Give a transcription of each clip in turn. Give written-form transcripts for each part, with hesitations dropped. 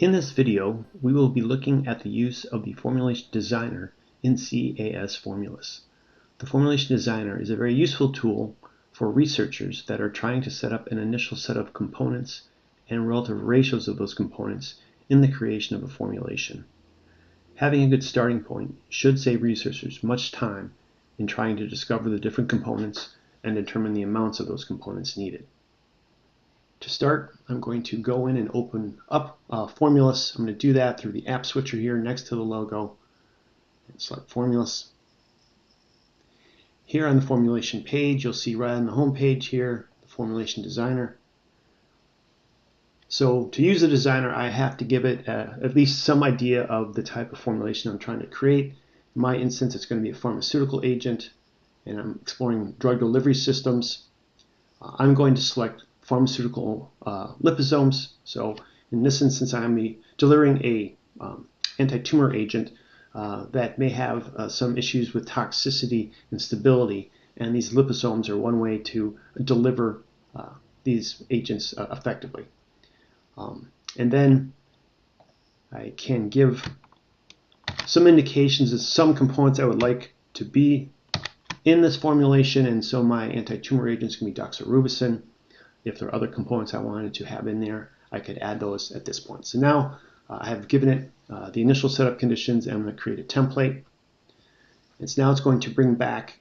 In this video, we will be looking at the use of the Formulation Designer in CAS Formulus. The Formulation Designer is a very useful tool for researchers that are trying to set up an initial set of components and relative ratios of those components in the creation of a formulation. Having a good starting point should save researchers much time in trying to discover the different components and determine the amounts of those components needed. To start, I'm going to go in and open up Formulus. I'm going to do that through the app switcher here next to the logo and select Formulus. Here on the formulation page, you'll see right on the home page here, the Formulation Designer. So to use the designer, I have to give it at least some idea of the type of formulation I'm trying to create. In my instance, it's going to be a pharmaceutical agent, and I'm exploring drug delivery systems. I'm going to select pharmaceutical liposomes. So in this instance, I'm delivering a anti-tumor agent that may have some issues with toxicity and stability, and these liposomes are one way to deliver these agents effectively. And then I can give some indications of some components I would like to be in this formulation, and so my anti-tumor agents can be doxorubicin. If there are other components I wanted to have in there, I could add those at this point. So now I have given it the initial setup conditions, and I'm going to create a template. And so now it's going to bring back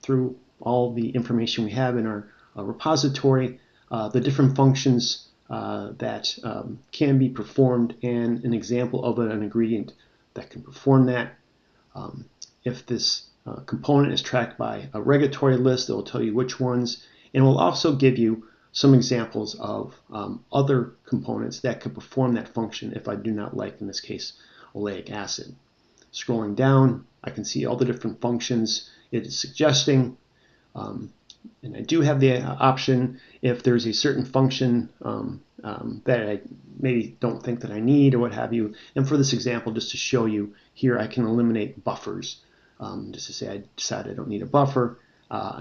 through all the information we have in our repository the different functions that can be performed and an example of an ingredient that can perform that. If this component is tracked by a regulatory list, it will tell you which ones, and will also give you some examples of other components that could perform that function if I do not like, in this case, oleic acid. Scrolling down, I can see all the different functions it is suggesting. And I do have the option, if there's a certain function that I maybe don't think that I need or what have you. And for this example, just to show you here, I can eliminate buffers. Just to say I decide I don't need a buffer.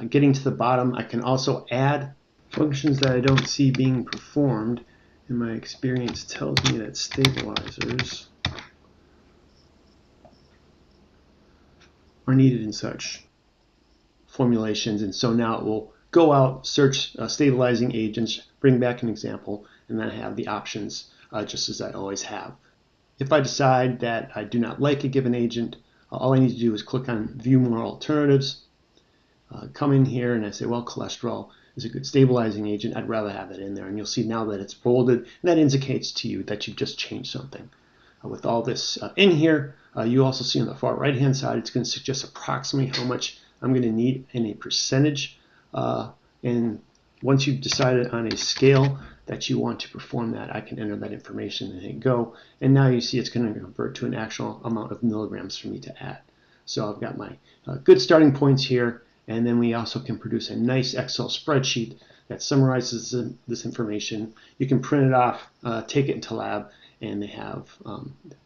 Getting to the bottom, I can also add functions that I don't see being performed. And my experience tells me that stabilizers are needed in such formulations, and so now it will go out, search stabilizing agents, bring back an example, and then I have the options just as I always have. If I decide that I do not like a given agent, all I need to do is click on View More Alternatives, come in here, and I say, well, cholesterol is a good stabilizing agent. I'd rather have that in there, and you'll see now that it's bolded, and that indicates to you that you've just changed something. With all this in here, you also see on the far right-hand side, it's going to suggest approximately how much I'm going to need in a percentage. And once you've decided on a scale that you want to perform that, I can enter that information and hit go. And now you see it's going to convert to an actual amount of milligrams for me to add. So I've got my good starting points here. And then we also can produce a nice Excel spreadsheet that summarizes this information. You can print it off, take it into lab, and they have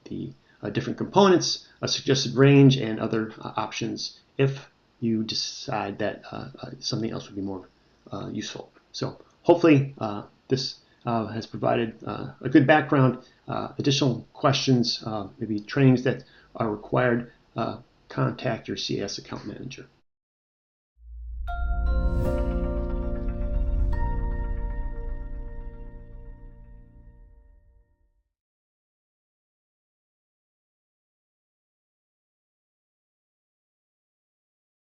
the different components, a suggested range, and other options if you decide that something else would be more useful. So hopefully this has provided a good background. Additional questions, maybe trainings that are required, contact your CAS account manager.